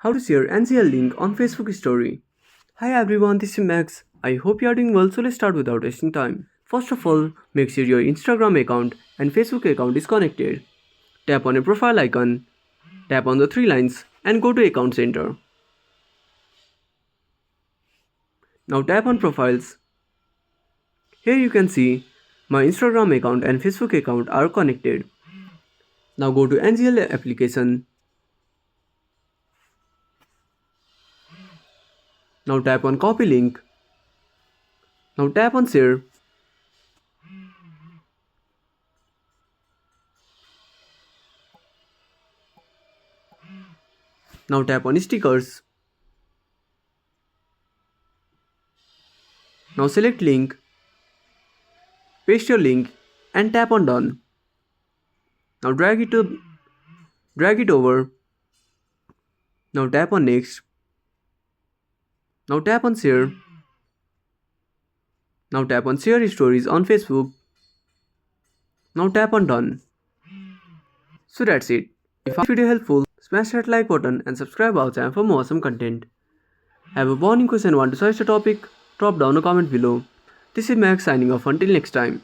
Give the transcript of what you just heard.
How to share NGL link on Facebook story. Hi everyone, this is Max. I hope you are doing well, so let's start without wasting time. First of all, make sure your Instagram account and Facebook account is connected. Tap on a profile icon, tap on the three lines and go to Account Center. Now tap on Profiles. Here you can see my Instagram account and Facebook account are connected. Now go to NGL application. Now tap on Copy Link. Now tap on Share. Now tap on Stickers. Now select link, paste your link and tap on Done. Now drag it over. Now tap on Next. Now tap on Share. Now tap on Share Stories on Facebook. Now tap on Done. So that's it. If this video helpful, smash that like button and subscribe our channel for more awesome content. Have a burning question, want to suggest a topic? Drop down a comment below. This is Max signing off until next time.